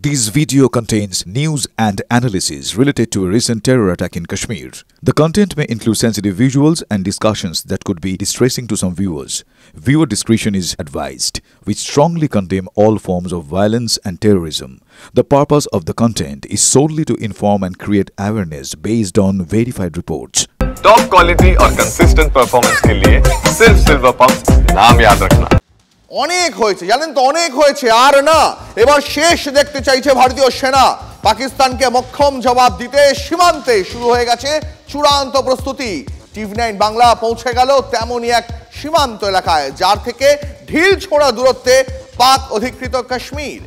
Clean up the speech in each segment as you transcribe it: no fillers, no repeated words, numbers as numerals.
This video contains news and analysis related to a recent terror attack in Kashmir. The content may include sensitive visuals and discussions that could be distressing to some viewers. Viewer discretion is advised. We strongly condemn all forms of violence and terrorism. The purpose of the content is solely to inform and create awareness based on verified reports. Top quality और consistent performance के लिए सिर्फ silver pump नाम याद रखना। অনেক হয়েছে জানেন তো, অনেক হয়েছে, আর না। এবার শেষ দেখতে চাইছে ভারতীয় সেনা। পাকিস্তানকে মক্ষম জবাব দিতে সীমান্তে শুরু হয়ে গেছে চূড়ান্ত প্রস্তুতি। টিভি9 বাংলা পৌঁছে গেল তেমনই এক সীমান্ত এলাকায়, যার থেকে ঢিল ছোড়া দূরত্বে পাক অধিকৃত কাশ্মীর।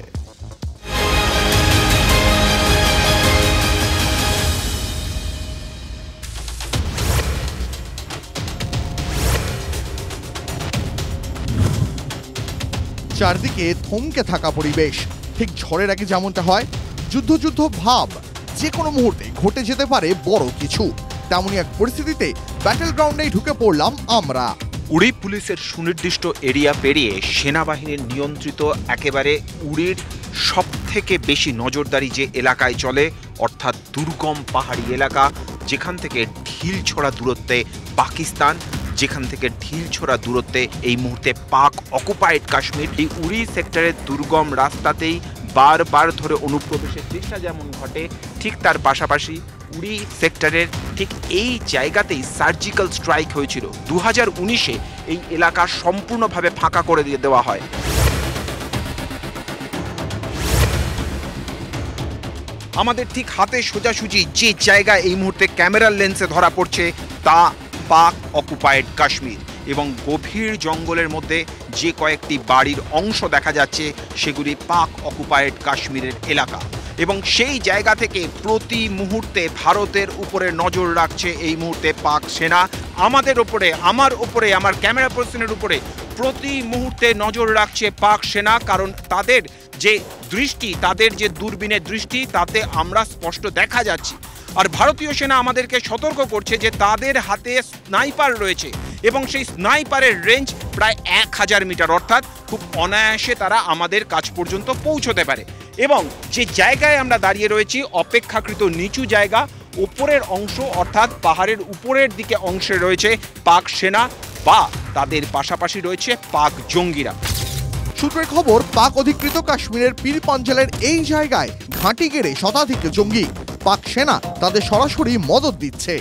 চারদিকে থমকে থাকা পরিবেশ, ঠিক ঝড়ের আগে যেমনটা হয়, যুদ্ধ যুদ্ধ ভাব, যে কোনো মুহূর্তে ঘটে যেতে পারে বড় কিছু। তেমনই এক পরিস্থিতিতে ব্যাটল গ্রাউন্ডেই ঢুকে পড়লাম আমরা। উড়ি পুলিশের সুনির্দিষ্ট এরিয়া পেরিয়ে সেনাবাহিনীর নিয়ন্ত্রিত একেবারে উড়ির সব থেকে বেশি নজরদারি যে এলাকায় চলে, অর্থাৎ দুর্গম পাহাড়ি এলাকা, যেখান থেকে ঢিল ছোড়া দূরত্বে পাকিস্তান, যেখান থেকে ঢিল ছোড়া দূরত্বে এই মুহূর্তে পাক অকুপাইড কাশ্মীর। এই উড়ি সেক্টরের দুর্গম রাস্তাতেই বারবার ধরে অনুপ্রবেশের চেষ্টা যেমন ঘটে, ঠিক তার পাশাপাশি উড়ি সেক্টরের ঠিক এই জায়গাতেই সার্জিক্যাল স্ট্রাইক হয়েছিল। 2019-এ এই এলাকা সম্পূর্ণভাবে ফাঁকা করে দিয়ে দেওয়া হয়। আমাদের ঠিক হাতে সোজাসুজি যে জায়গা এই মুহূর্তে ক্যামেরার লেন্সে ধরা পড়ছে, তা পাক অকুপাইড কাশ্মীর, এবং গভীর জঙ্গলের মধ্যে যে কয়েকটি বাড়ির অংশ দেখা যাচ্ছে সেগুলি পাক অকুপাইড কাশ্মীরের এলাকা। এবং সেই জায়গা থেকে প্রতি মুহূর্তে ভারতের উপরে নজর রাখছে এই মুহূর্তে পাক সেনা। আমাদের ওপরে, আমার ক্যামেরা পার্সনের উপরে প্রতি মুহূর্তে নজর রাখছে পাক সেনা, কারণ তাদের যে দৃষ্টি, তাদের যে দূরবীনের দৃষ্টি, তাতে আমরা স্পষ্ট দেখা যাচ্ছি। আর ভারতীয় সেনা আমাদেরকে সতর্ক করছে যে তাদের হাতে স্নাইপার রয়েছে এবং সেই স্নাইপারের রেঞ্জ প্রায় 1000 মিটার, অর্থাৎ খুব অনায়াসে তারা আমাদের কাছ পর্যন্ত পৌঁছতে পারে। এবং যে জায়গায় আমরা দাঁড়িয়ে রয়েছি অপেক্ষাকৃত নিচু জায়গা, উপরের অংশ অর্থাৎ পাহাড়ের উপরের দিকে অংশে রয়েছে পাক সেনা বা তাদের পাশাপাশি রয়েছে পাক জঙ্গিরা। সূত্রের খবর, পাক অধিকৃত কাশ্মীরের পীর পাঞ্জালের এই জায়গায় ঘাঁটি গেড়ে শতাধিক জঙ্গি। পাক সেনা তাদের সরাসরি মদত দিচ্ছে।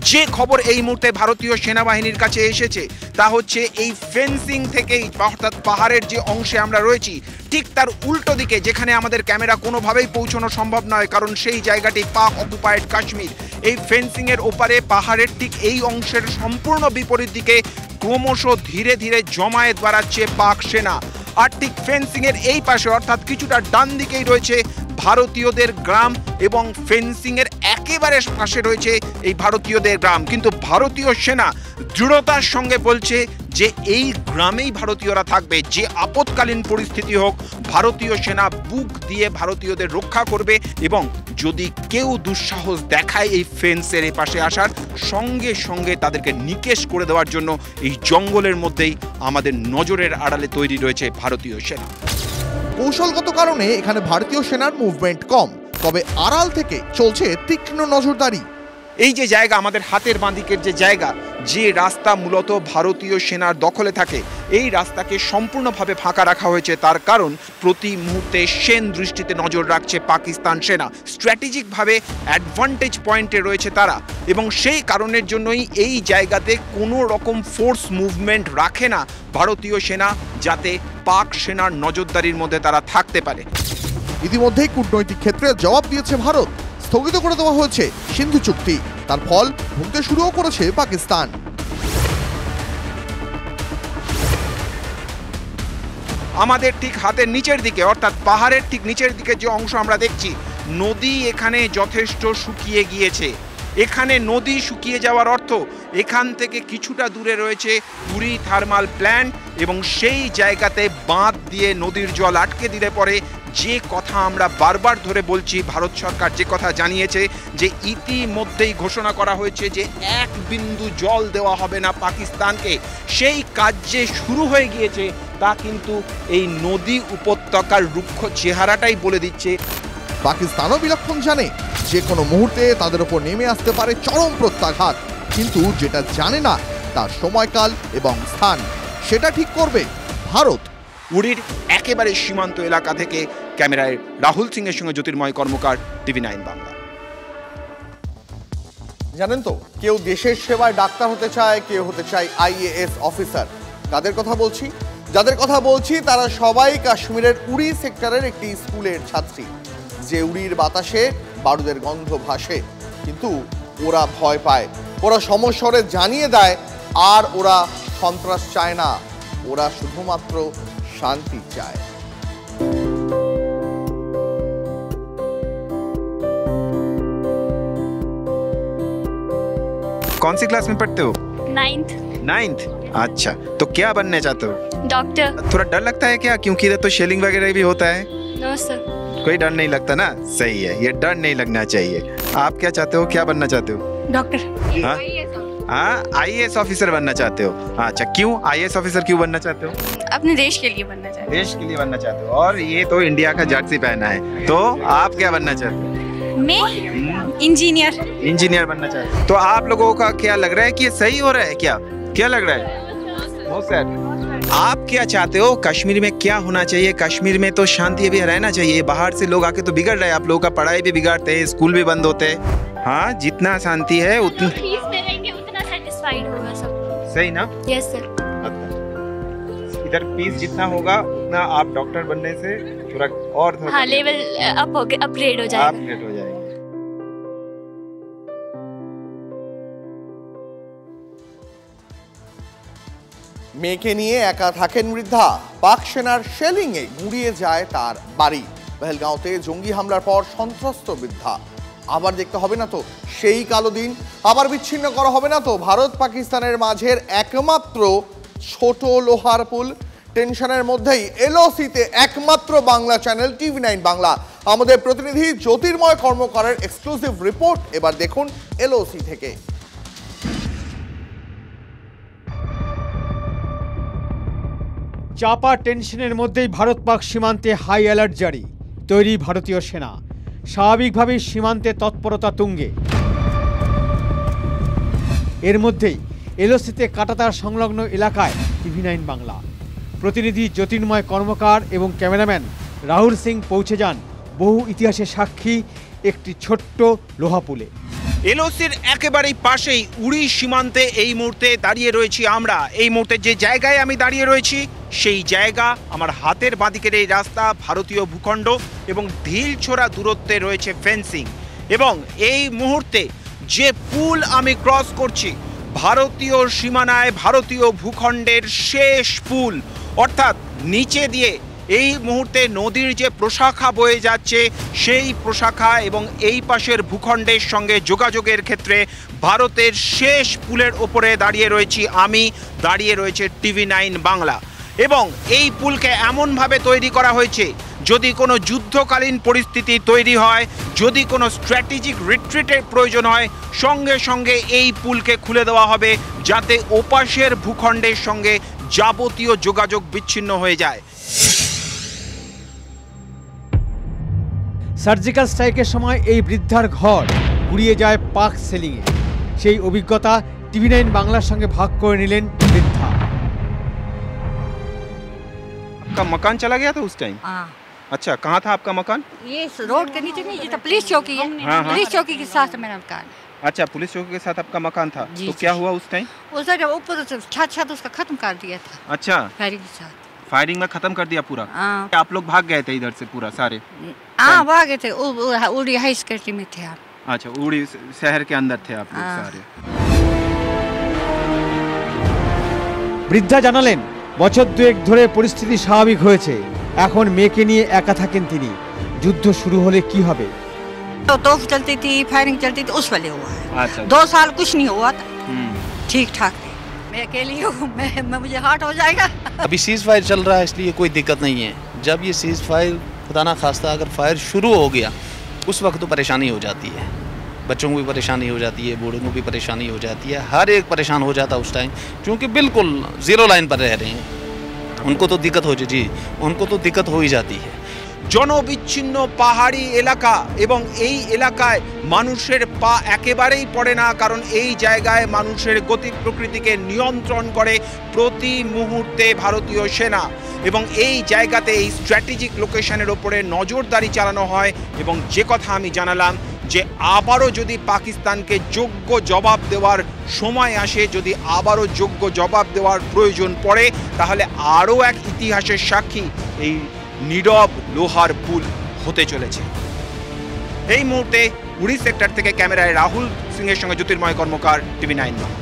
যে খবর এই মুহূর্তে ভারতীয় সেনাবাহিনীর কাছে এসেছে তা হচ্ছে এই ফেন্সিং থেকেই, অর্থাৎ পাহাড়ের যে অংশে আমরা রয়েছি ঠিক তার উল্টো দিকে, যেখানে আমাদের ক্যামেরা কোনোভাবেই পৌঁছানো সম্ভব নয়, কারণ সেই জায়গাটি পাক অকুপাইড কাশ্মীর। এই ফেন্সিংয়ের ওপারে পাহাড়ের ঠিক এই অংশের সম্পূর্ণ বিপরীত দিকে ক্রমশ ধীরে ধীরে জমায়েত বাড়াচ্ছে পাক সেনা। আর ঠিক ফেন্সিংয়ের এই পাশে, অর্থাৎ কিছুটা ডান দিকেই রয়েছে ভারতীয়দের গ্রাম, এবং ফেন্সিংয়ের একেবারে পাশে রয়েছে এই ভারতীয়দের গ্রাম। কিন্তু ভারতীয় সেনা দৃঢ়তার সঙ্গে বলছে যে এই গ্রামেই ভারতীয়রা থাকবে, যে আপৎকালীন পরিস্থিতি হোক ভারতীয় সেনা বুক দিয়ে ভারতীয়দের রক্ষা করবে, এবং যদি কেউ দুঃসাহস দেখায় এই ফেন্সের এই পাশে আসার, সঙ্গে সঙ্গে তাদেরকে নিকেশ করে দেওয়ার জন্য এই জঙ্গলের মধ্যেই আমাদের নজরের আড়ালে তৈরি রয়েছে ভারতীয় সেনা। কৌশলগত কারণে এখানে ভারতীয় সেনার মুভমেন্ট কম, তবে আড়াল থেকে চলছে তীক্ষ্ণ নজরদারি। এই যে জায়গা আমাদের হাতের বাঁদিকের যে জায়গা, যে রাস্তা মূলত ভারতীয় সেনার দখলে থাকে, এই রাস্তাকে সম্পূর্ণভাবে ফাঁকা রাখা হয়েছে। তার কারণ প্রতি মুহূর্তে সেন দৃষ্টিতে নজর রাখছে পাকিস্তান সেনা। স্ট্র্যাটেজিকভাবে অ্যাডভান্টেজ পয়েন্টে রয়েছে তারা, এবং সেই কারণের জন্যই এই জায়গাতে কোনো রকম ফোর্স মুভমেন্ট রাখে না ভারতীয় সেনা, যাতে পাক সেনার নজরদারির মধ্যে তারা থাকতে পারে। ইতিমধ্যেই কূটনৈতিক ক্ষেত্রে জবাব দিয়েছে ভারত। স্থগিত করে দেওয়া হয়েছে সিন্ধু চুক্তি। তার ফল ভুগতে শুরুও করেছে পাকিস্তান। আমাদের ঠিক হাতের নিচের দিকে, অর্থাৎ পাহাড়ের ঠিক নিচের দিকে যে অংশ আমরা দেখছি, নদী এখানে যথেষ্ট শুকিয়ে গিয়েছে। এখানে নদী শুকিয়ে যাওয়ার অর্থ এখান থেকে কিছুটা দূরে রয়েছে উড়ি থার্মাল প্ল্যান্ট, এবং সেই জায়গাতে বাঁধ দিয়ে নদীর জল আটকে দিলে পরে যে কথা আমরা বারবার ধরে বলছি, ভারত সরকার যে কথা জানিয়েছে যে ইতিমধ্যেই ঘোষণা করা হয়েছে যে 1 বিন্দু জল দেওয়া হবে না পাকিস্তানকে, সেই কাজ যে শুরু হয়ে গিয়েছে তা কিন্তু এই নদী উপত্যকার রুক্ষ চেহারাটাই বলে দিচ্ছে। পাকিস্তানও বিলক্ষণ জানে যে কোনো মুহূর্তে তাদের উপর নেমে আসতে পারে চরম প্রত্যাঘাত, কিন্তু যেটা জানে না তার সময়কাল এবং স্থান, সেটা ঠিক করবে ভারত। উড়ির একেবারে সীমান্ত এলাকা থেকে ক্যামেরায় রাহুল সিং এর সঙ্গে জ্যোতির্ময় কর্মকার, টিভি 9 বাংলা। জানেন তো, কেউ দেশের সেবায় ডাক্তার হতে চায়, কেউ হতে চায় IAS অফিসার। কাদের কথা বলছি? যাদের কথা বলছি তারা সবাই কাশ্মীরের উড়ি সেক্টরের একটি স্কুলের ছাত্রী। যে উড়ির বাতাসে বারুদের গন্ধ ভাসে, কিন্তু ওরা ভয় পায়, ওরা সমস্বরে জানিয়ে দেয়, আর ওরা সন্ত্রাস চায় না, ওরা শুধুমাত্র শান্তি চায়। कौन सी क्लास में पढ़ते हो? 9th। अच्छा, तो क्या बनना चाहते हो? डॉक्टर। थोड़ा डर लगता है क्या? क्योंकि इधर तो शेलिंग वगैरह भी होता है। No sir. कोई डर नहीं लगता ना? सही है, ये डर नहीं लगना चाहिए। आप क्या चाहते हो, क्या बनना चाहते हो? डॉक्टर। हाँ, IAS ऑफिसर बनना चाहते हो? अच्छा, क्यों IAS ऑफिसर क्यों बनना चाहते हो? अपने देश के लिए बनना चाहते देश के लिए बनना चाहते हो। और ये तो इंडिया का जर्सी पहना है, तो आप क्या बनना चाहते हो? मैं इंजीनियर बनना चाहते हो। तो आप लोगों का क्या लग रहा है कि ये सही हो रहा है? क्या लग रहा है? बहुत सैड। आप क्या चाहते हो? कश्मीर में क्या होना चाहिए? कश्मीर में तो शांति भी रहना चाहिए। बाहर से लोग आके तो बिगड़ रहे हैं, आप लोगों का पढ़ाई भी बिगाड़ते हैं, स्कूल भी बंद होते हैं। हाँ, जितना शांति है उतना फीस देंगे उतना सेटिस्फाइड होगा सब। सही ना? Yes sir. इधर फीस जितना होगा उतना आप डॉक्टर बनने से थोड़ा और हाँ, लेवल अपग्रेड हो जाएगा। अपग्रेड हो जाएगा। মেয়েকে নিয়ে একা থাকেন বৃদ্ধা। পাক সেনার শেলিংয়ে গুঁড়িয়ে যায় তার বাড়ি। পেহেলগাঁওতে জঙ্গি হামলার পর সন্ত্রস্ত বৃদ্ধা। আবার দেখতে হবে না তো সেই কালো দিন? আবার বিচ্ছিন্ন করা হবে না তো ভারত পাকিস্তানের মাঝের একমাত্র ছোট লোহার পুল? টেনশনের মধ্যেই LOCতে একমাত্র বাংলা চ্যানেল টিভি 9 বাংলা। আমাদের প্রতিনিধি জ্যোতির্ময় কর্মকারের এক্সক্লুসিভ রিপোর্ট এবার দেখুন LOC থেকে। চাপা টেনশনের মধ্যেই ভারত পাক সীমান্তে হাই অ্যালার্ট জারি, তৈরি ভারতীয় সেনা। স্বাভাবিকভাবেই সীমান্তে তৎপরতা তুঙ্গে। এর মধ্যেই LOCতে কাটাতার সংলগ্ন এলাকায় টিভি 9 বাংলা প্রতিনিধি জ্যোতির্ময় কর্মকার এবং ক্যামেরাম্যান রাহুল সিং পৌঁছে যান বহু ইতিহাসের সাক্ষী একটি ছোট্ট লোহাপুলে। LOCর একেবারেই পাশেই উড়ি সীমান্তে এই মুহূর্তে দাঁড়িয়ে রয়েছি আমরা। এই মুহূর্তে যে জায়গায় আমি দাঁড়িয়ে রয়েছি সেই জায়গা, আমার হাতের বাঁদিকের এই রাস্তা ভারতীয় ভূখণ্ড এবং ঢিলছোড়া দূরত্বে রয়েছে ফেন্সিং। এবং এই মুহূর্তে যে পুল আমি ক্রস করছি ভারতীয় সীমানায় ভারতীয় ভূখণ্ডের শেষ পুল, অর্থাৎ নিচে দিয়ে এই মুহূর্তে নদীর যে প্রশাখা বয়ে যাচ্ছে সেই প্রশাখা এবং এই পাশের ভূখণ্ডের সঙ্গে যোগাযোগের ক্ষেত্রে ভারতের শেষ পুলের ওপরে দাঁড়িয়ে রয়েছি আমি, দাঁড়িয়ে রয়েছে টিভি 9 বাংলা। এবং এই পুলকে এমনভাবে তৈরি করা হয়েছে যদি কোনো যুদ্ধকালীন পরিস্থিতি তৈরি হয়, যদি কোনো স্ট্র্যাটেজিক রিট্রিটের প্রয়োজন হয়, সঙ্গে সঙ্গে এই পুলকে খুলে দেওয়া হবে যাতে ওপাশের ভূখণ্ডের সঙ্গে যাবতীয় যোগাযোগ বিচ্ছিন্ন হয়ে যায়। সার্জিক্যাল স্ট্রাইকের সময় এই বৃদ্ধার ঘর গুড়িয়ে যায় পাক সেলিংয়ে। সেই অভিজ্ঞতা টিভি 9 বাংলার সঙ্গে ভাগ করে নিলেন বৃদ্ধা। आपका मकान चला गया था उस टाइम? हाँ। अच्छा, कहाँ था आपका मकान? ये रोड के नीचे नहीं, ये तो पुलिस चौकी है। हाँ। पुलिस चौकी के साथ मेरा मकान। अच्छा, पुलिस चौकी के साथ आपका मकान था। जी, तो जी। क्या हुआ उस टाइम? उस जगह ऊपर से छत उसका खत्म कर दिया था अच्छा, फायरिंग के साथ। फायरिंग में खत्म कर दिया पूरा। हाँ। आप लोग भाग गए थे इधर से पूरा सारे? हाँ, भागे थे। उड़ी हाई सिक्योरिटी में थे आप। अच्छा, उड़ी शहर के अंदर थे आप लोग हाँ। सारे। বৃদ্ধা জানালেন বছর দুয়েক ধরে পরিস্থিতি স্বাভাবিক হয়েছে, এখন মেয়েকে নিয়ে একা থাকেন তিনি। যুদ্ধ শুরু হলে কি হবে? तो तोप चलती थी, फायरिंग चलती थी, उस वाले हुआ है। अच्छा। 2 साल कुछ नहीं हुआ था, हम्म। ठीक ठाक थे। मैं अकेली हूँ, मैं मुझे हार्ट हो जाएगा। अभी सीज फायर चल रहा है इसलिए कोई दिक्कत नहीं है। जब ये सीज फायर खुदा ना खास्ता अगर फायर शुरू हो गया उस वक्त तो परेशानी हो जाती है, बच्चों को भी परेशानी हो जाती है, बूढ़ों को भी परेशानी हो जाती है, हर एक परेशान हो जाता है उस टाइम, क्योंकि बिल्कुल ज़ीरो लाइन पर रह रहे हैं। उनको तो दिक्कत हो जी, उनको तो दिक्कत हो ही जाती है। জনবিচ্ছিন্ন পাহাড়ি এলাকা এবং এই এলাকায় মানুষের পা একেবারেই পড়ে না, কারণ এই জায়গায় মানুষের গতি প্রকৃতিকে নিয়ন্ত্রণ করে প্রতি মুহূর্তে ভারতীয় সেনা, এবং এই জায়গাতে এই স্ট্র্যাটেজিক লোকেশনের ওপরে নজরদারি চালানো হয়। এবং যে কথা আমি জানালাম যে আবারও যদি পাকিস্তানকে যোগ্য জবাব দেওয়ার সময় আসে, যদি আবারও যোগ্য জবাব দেওয়ার প্রয়োজন পড়ে, তাহলে আরও এক ইতিহাসের সাক্ষী এই নীরব লোহার পুল হতে চলেছে। এই মুহূর্তে উড়ি সেক্টর থেকে ক্যামেরায় রাহুল সিংয়ের সঙ্গে জ্যোতির্ময় কর্মকার, টিভি 9 বাংলা।